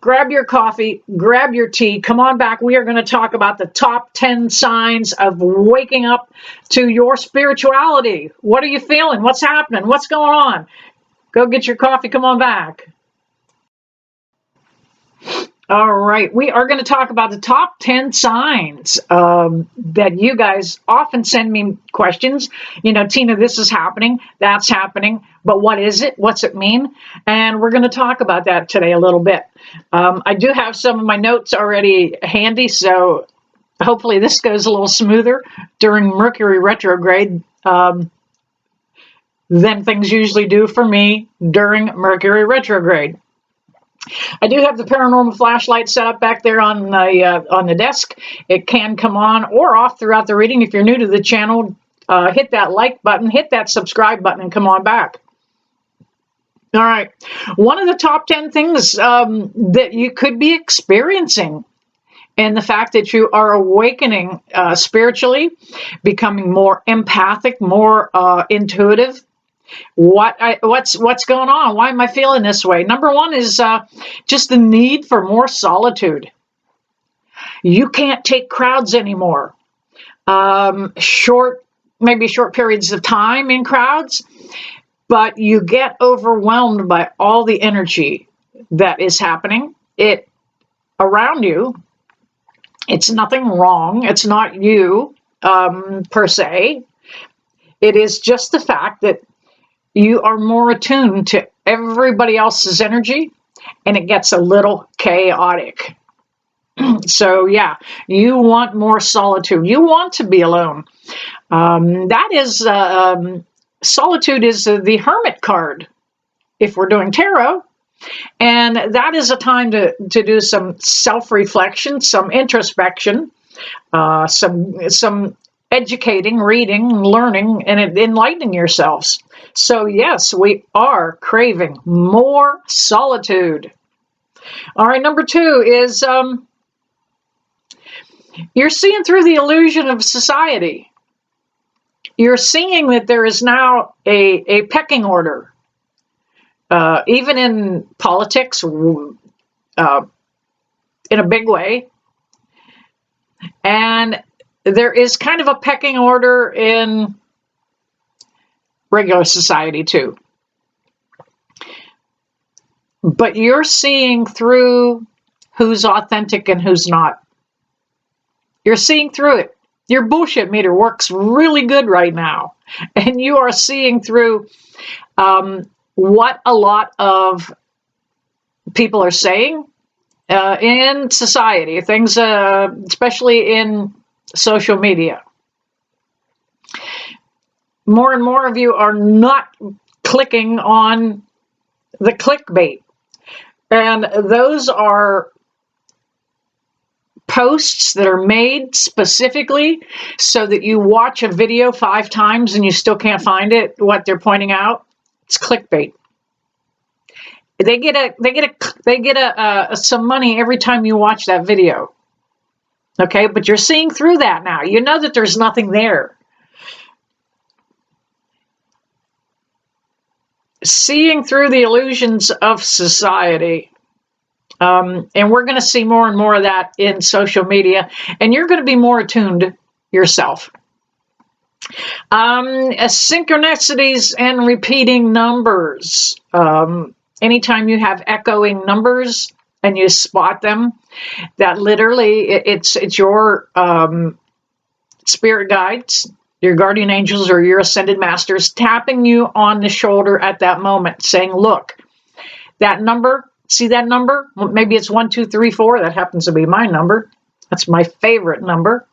grab your coffee, grab your tea, come on back. We are going to talk about the top 10 signs of waking up to your spirituality. What are you feeling? What's happening? What's going on? Go get your coffee. Come on back. All right, we are going to talk about the top 10 signs that you guys often send me questions. You know, Tina, this is happening, that's happening, but what is it? What's it mean? And we're going to talk about that today a little bit. I do have some of my notes already handy, so hopefully this goes a little smoother during Mercury retrograde than things usually do for me during Mercury retrograde. I do have the paranormal flashlight set up back there on the desk. It can come on or off throughout the reading. If you're new to the channel, hit that like button, hit that subscribe button, and come on back. All right. One of the top 10 things that you could be experiencing, and the fact that you are awakening spiritually, becoming more empathic, more intuitive. What's going on? Why am I feeling this way? Number one is just the need for more solitude. You can't take crowds anymore. Maybe short periods of time in crowds, but you get overwhelmed by all the energy that is happening around you. It's nothing wrong. It's not you per se. It is just the fact that you are more attuned to everybody else's energy, and it gets a little chaotic. So yeah, you want more solitude. You want to be alone. Solitude is the Hermit card if we're doing tarot. And that is a time to do some self-reflection, some introspection, some educating, reading, learning, and enlightening yourselves. So yes, we are craving more solitude. All right, number two is you're seeing through the illusion of society. You're seeing that there is now a pecking order, even in politics, in a big way. And there is kind of a pecking order in regular society too. But you're seeing through who's authentic and who's not. You're seeing through it. Your bullshit meter works really good right now. And you are seeing through what a lot of people are saying in society, things, especially in social media. More and more of you are not clicking on the clickbait. And those are posts that are made specifically so that you watch a video 5 times and you still can't find it, what they're pointing out. It's clickbait. They get some money every time you watch that video. Okay, but you're seeing through that now. You know that there's nothing there. Seeing through the illusions of society. And we're going to see more and more of that in social media. And you're going to be more attuned yourself. Synchronicities and repeating numbers. Anytime you have echoing numbers and you spot them, that literally it's your spirit guides, your guardian angels, or your ascended masters tapping you on the shoulder at that moment, saying, look, that number, see that number? Maybe it's 1, 2, 3, 4. That happens to be my number. That's my favorite number.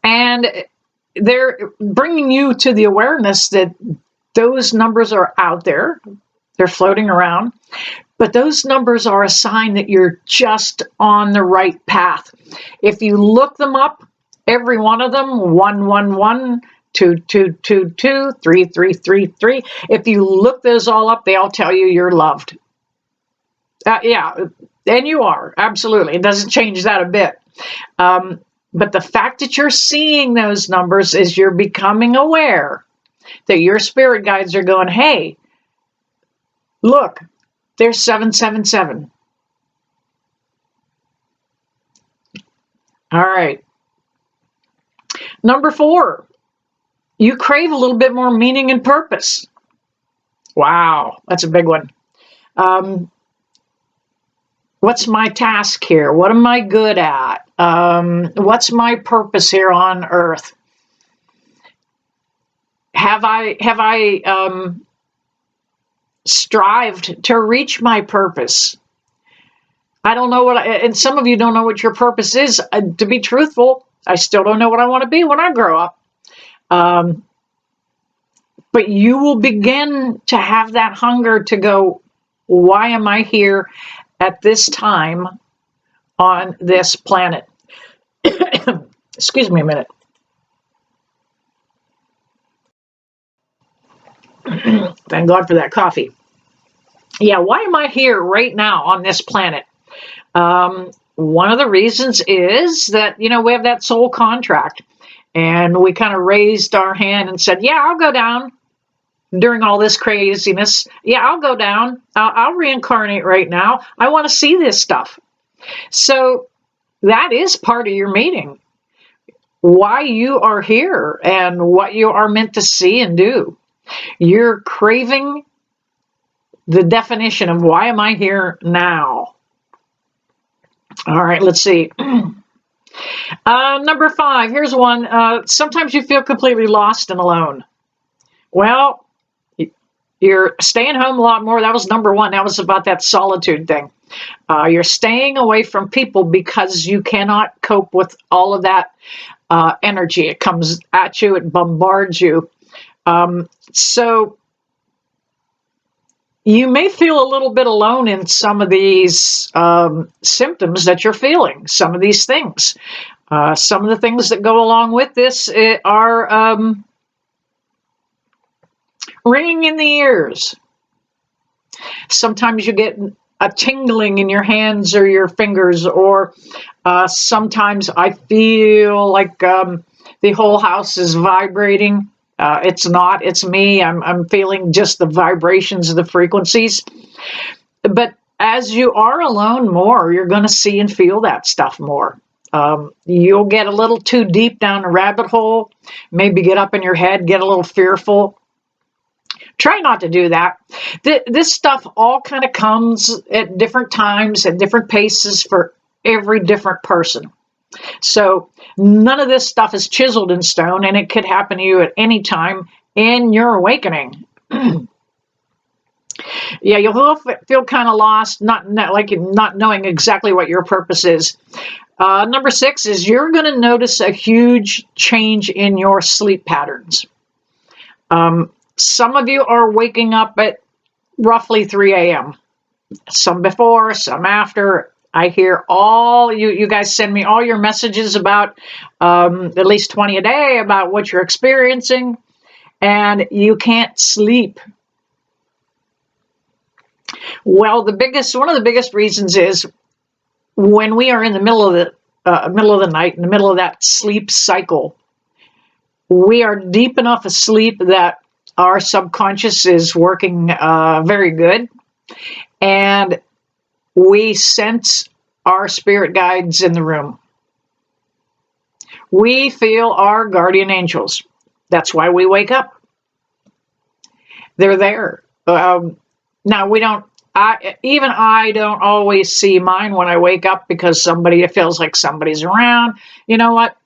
And they're bringing you to the awareness that those numbers are out there. They're floating around. But those numbers are a sign that you're just on the right path. If you look them up, every one of them, 111, 2222, 3333. If you look those all up, they all tell you you're loved. Yeah, and you are, absolutely. It doesn't change that a bit. But the fact that you're seeing those numbers is you're becoming aware that your spirit guides are going, hey, look, there's 777. All right. Number 4, you crave a little bit more meaning and purpose. Wow, that's a big one. Um, what's my task here? What am I good at? What's my purpose here on earth? Have I strived to reach my purpose? I don't know and some of you don't know what your purpose is. To be truthful, I still don't know what I want to be when I grow up. Um, but you will begin to have that hunger to go, why am I here at this time on this planet? Excuse me a minute. Thank God for that coffee. Yeah, why am I here right now on this planet? One of the reasons is that, we have that soul contract, and we kind of raised our hand and said, yeah, I'll go down during all this craziness. Yeah, I'll go down. I'll reincarnate right now. I want to see this stuff. So that is part of your meeting, why you are here and what you are meant to see and do. You're craving the definition of why am I here now? All right, let's see. Number 5, here's one. Sometimes you feel completely lost and alone. Well, you're staying home a lot more. That was number 1. That was about that solitude thing. You're staying away from people because you cannot cope with all of that energy. It comes at you. It bombards you. So you may feel a little bit alone in some of these symptoms that you're feeling, some of these things. Some of the things that go along with this are ringing in the ears. Sometimes you get a tingling in your hands or your fingers, or sometimes I feel like the whole house is vibrating. It's not, it's me. I'm feeling just the vibrations of the frequencies. But as you are alone more, you're going to see and feel that stuff more. You'll get a little too deep down a rabbit hole, maybe get up in your head, get a little fearful. Try not to do that. This stuff all kind of comes at different times, at different paces for every different person. So none of this stuff is chiseled in stone, and it could happen to you at any time in your awakening. Yeah, you'll feel kind of lost, not like not knowing exactly what your purpose is. Number 6 is you're going to notice a huge change in your sleep patterns. Some of you are waking up at roughly 3 a.m. Some before, some after. I hear all you guys send me all your messages about at least 20 a day about what you're experiencing, and you can't sleep. Well, one of the biggest reasons is when we are in the middle of the night, in the middle of that sleep cycle, we are deep enough asleep that our subconscious is working very good, and we sense our spirit guides in the room. We feel our guardian angels. That's why we wake up. They're there. Now we don't. I don't always see mine when I wake up because it feels like somebody's around. You know what?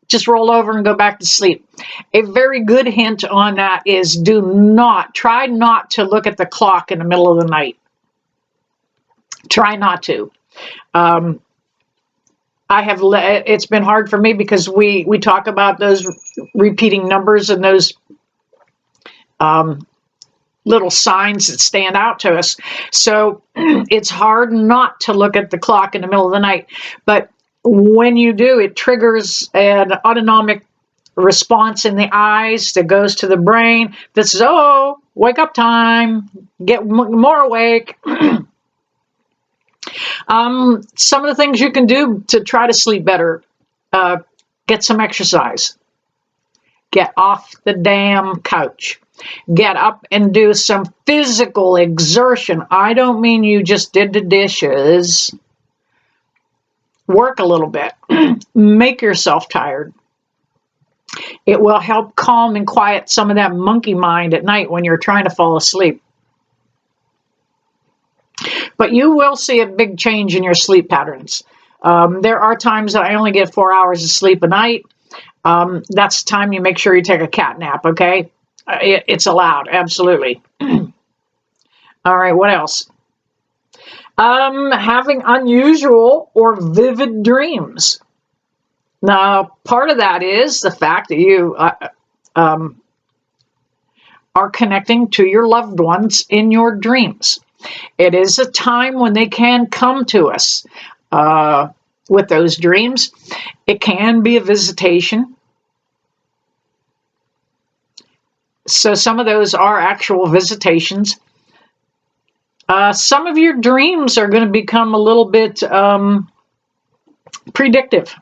Just roll over and go back to sleep. A very good hint on that is try not to look at the clock in the middle of the night. Try not to. It's been hard for me because we talk about those repeating numbers and those little signs that stand out to us. So it's hard not to look at the clock in the middle of the night. But when you do, it triggers an autonomic response in the eyes that goes to the brain that says, oh, wake up time, get more awake. Some of the things you can do to try to sleep better, get some exercise. Get off the damn couch. Get up and do some physical exertion. I don't mean you just did the dishes. work a little bit. Make yourself tired. It will help calm and quiet some of that monkey mind at night when you're trying to fall asleep. But you will see a big change in your sleep patterns. There are times that I only get 4 hours of sleep a night. That's the time you make sure you take a cat nap, okay? It's allowed, absolutely. All right, what else? Having unusual or vivid dreams. Now, part of that is the fact that you are connecting to your loved ones in your dreams. It is a time when they can come to us with those dreams. It can be a visitation. So some of those are actual visitations. Some of your dreams are going to become a little bit predictive.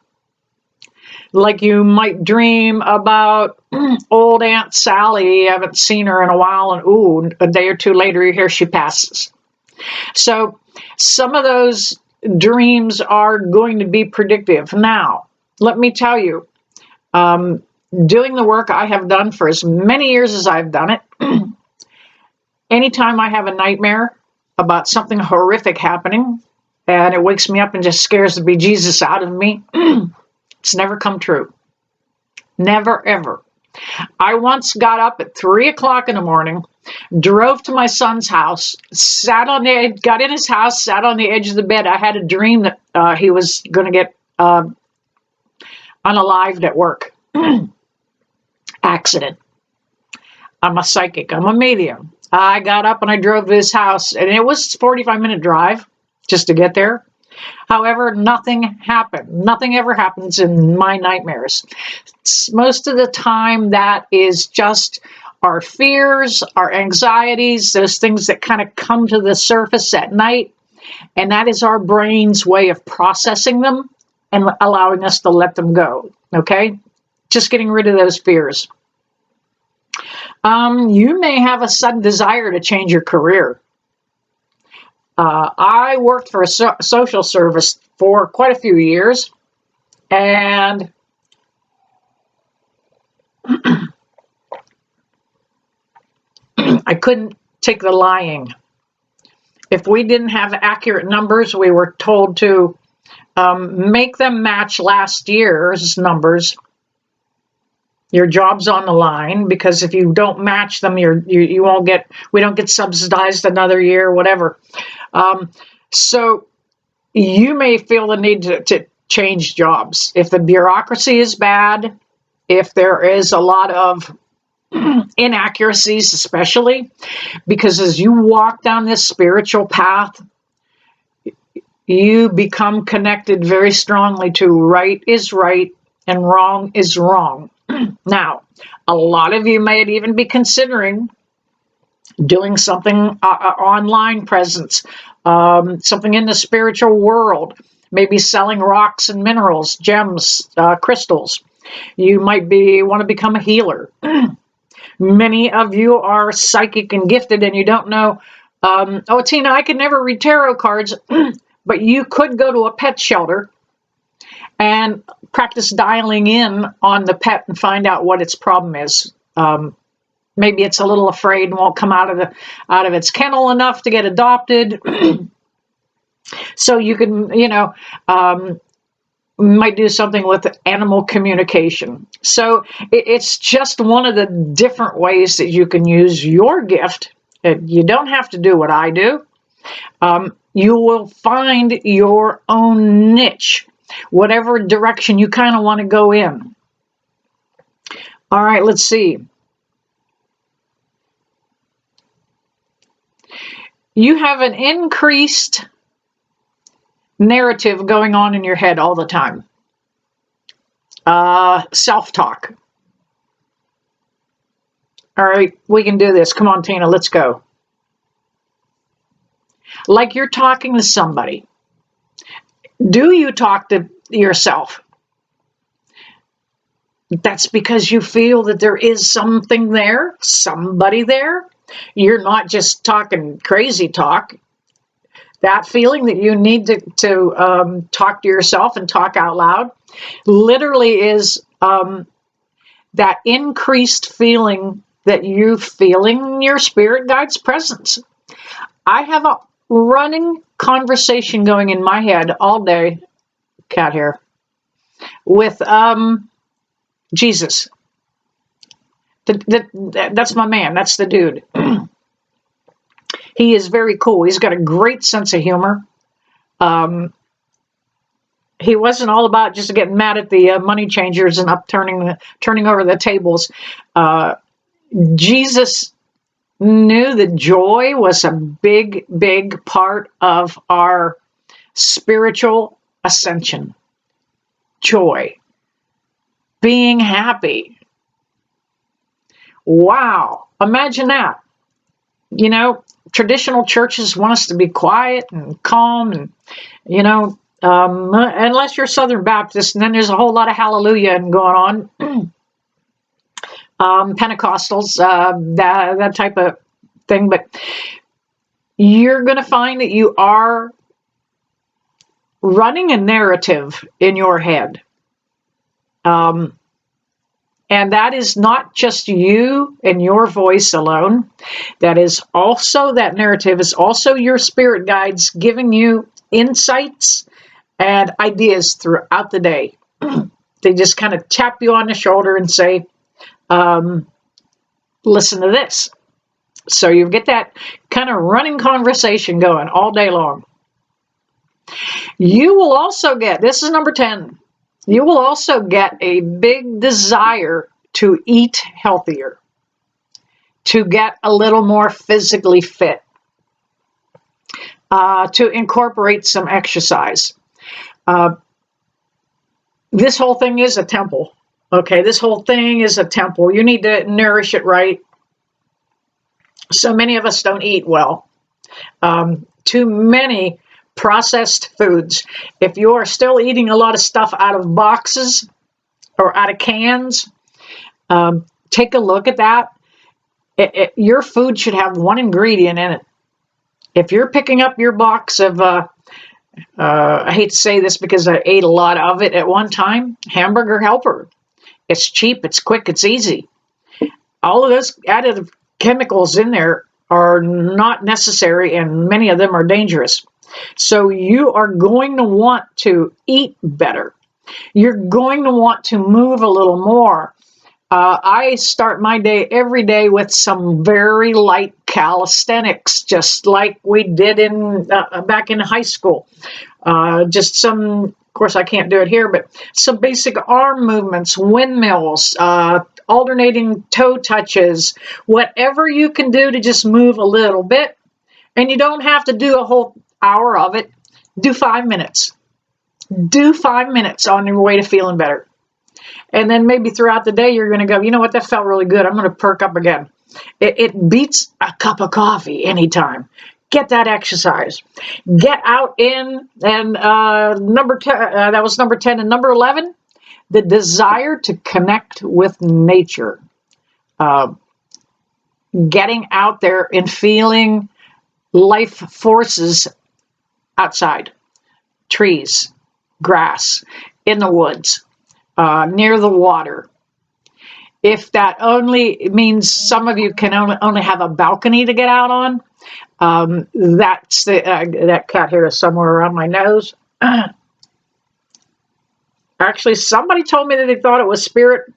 Like you might dream about old Aunt Sally. You haven't seen her in a while, and ooh, a day or two later, you hear she passes. So some of those dreams are going to be predictive. Now, let me tell you, doing the work I have done for as many years as I've done it, anytime I have a nightmare about something horrific happening, and it wakes me up and just scares the bejesus out of me, it's never come true. Never, ever. I once got up at 3 o'clock in the morning, drove to my son's house, got in his house, sat on the edge of the bed. I had a dream that he was going to get unalived at work. Accident. I'm a psychic. I'm a medium. I got up and I drove to his house, and it was a 45-minute drive just to get there. However, nothing happened. Nothing ever happens in my nightmares. Most of the time, that is just our fears, our anxieties, those things that kind of come to the surface at night. And that is our brain's way of processing them and allowing us to let them go. Okay? Just getting rid of those fears. You may have a sudden desire to change your career. I worked for a social service for quite a few years, and I couldn't take the lying. If we didn't have accurate numbers, we were told to make them match last year's numbers. Your job's on the line, because if you don't match them, we don't get subsidized another year, whatever. So you may feel the need to change jobs. If the bureaucracy is bad, if there is a lot of inaccuracies, especially, because as you walk down this spiritual path, you become connected very strongly to right is right and wrong is wrong. Now, a lot of you might even be considering doing something online presence, something in the spiritual world, maybe selling rocks and minerals, gems, crystals. You might want to become a healer. Many of you are psychic and gifted, and you don't know, oh, Tina, I could never read tarot cards, but you could go to a pet shelter and practice dialing in on the pet and find out what its problem is. Maybe it's a little afraid and won't come out of its kennel enough to get adopted. So you can, might do something with animal communication. So it's just one of the different ways that you can use your gift. You don't have to do what I do. You will find your own niche, whatever direction you kind of want to go in. All right, let's see. You have an increased narrative going on in your head all the time. Self-talk. All right, we can do this. Come on, Tina, let's go. Like you're talking to somebody. Do you talk to yourself? That's because you feel that there is something there, somebody there. You're not just talking crazy talk. that feeling that you need to talk to yourself and talk out loud, literally is that increased feeling that you feeling your spirit guide's presence. I have a running conversation going in my head all day, cat hair, with Jesus. That's my man. That's the dude. He is very cool. He's got a great sense of humor. He wasn't all about just getting mad at the money changers and turning over the tables. Jesus knew that joy was a big, big part of our spiritual ascension. Joy. Being happy. Wow. Imagine that. You know, traditional churches want us to be quiet and calm and, you know, unless you're Southern Baptist, and then there's a whole lot of hallelujah going on. Pentecostals, that type of thing. But you're going to find that you are running a narrative in your head. And that is not just you and your voice alone. That narrative is also your spirit guides giving you insights and ideas throughout the day. They just kind of tap you on the shoulder and say, listen to this. So you get that kind of running conversation going all day long. You will also get, this is number 10, you will also get a big desire to eat healthier, to get a little more physically fit, to incorporate some exercise. This whole thing is a temple. Okay, this whole thing is a temple. You need to nourish it right. So many of us don't eat well. Too many processed foods. If you are still eating a lot of stuff out of boxes or out of cans, take a look at that. Your food should have one ingredient in it. If you're picking up your box of, I hate to say this because I ate a lot of it at one time, Hamburger Helper. It's cheap, it's quick, it's easy. All of those additive chemicals in there are not necessary, and many of them are dangerous. So you are going to want to eat better. You're going to want to move a little more. I start my day every day with some very light calisthenics, just like we did in back in high school. Just some, of course I can't do it here, but some basic arm movements, windmills, alternating toe touches, whatever you can do to just move a little bit. And you don't have to do a whole hour of it. Do 5 minutes. Do 5 minutes on your way to feeling better. And then maybe throughout the day, you're going to go, you know what, that felt really good. I'm going to perk up again. It beats a cup of coffee anytime. Get that exercise. Get out in, and number 10, that was number 10. And number 11, the desire to connect with nature. Getting out there and feeling life forces outside. Trees, grass, in the woods, near the water. If that only means some of you can only have a balcony to get out on, that's that cat hair is somewhere around my nose. Actually, somebody told me that they thought it was spirit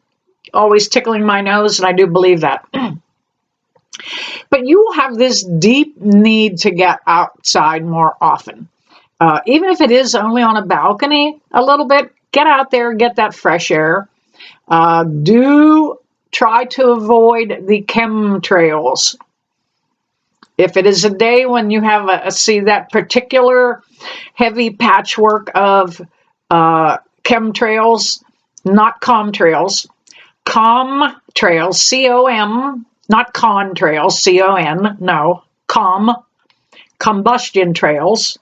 always tickling my nose, and I do believe that. But you will have this deep need to get outside more often. Even if it is only on a balcony a little bit, get out there, get that fresh air. Do try to avoid the chemtrails. If it is a day when you have see that particular heavy patchwork of chemtrails, not comtrails, comtrails, C-O-M, not contrails, C-O-N, no, combustion trails,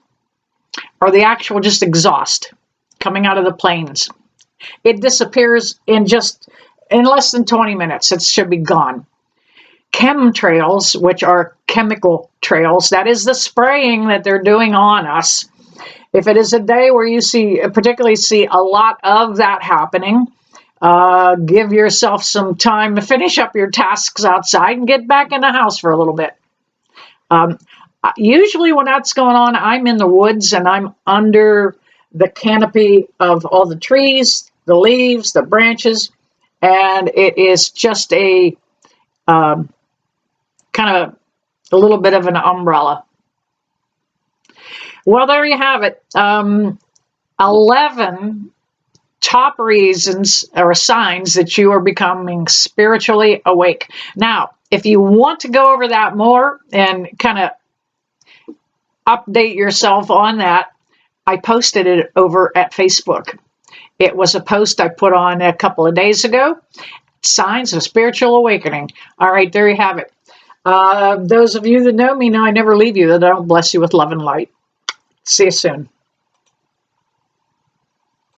or the actual just exhaust coming out of the planes. It disappears in less than 20 minutes. It should be gone. chemtrails, which are chemical trails. That is the spraying that they're doing on us. If it is a day where you particularly see a lot of that happening, give yourself some time to finish up your tasks outside and get back in the house for a little bit. Usually when that's going on, I'm in the woods and I'm under the canopy of all the trees, the leaves, the branches, and it is just a kind of a little bit of an umbrella. Well, there you have it. 11 top reasons or signs that you are becoming spiritually awake. Now, if you want to go over that more and kind of update yourself on that, I posted it over at Facebook. It was a post I put on a couple of days ago. Signs of spiritual awakening. All right, there you have it. Those of you that know me know I never leave you, that I don't bless you with love and light. See you soon.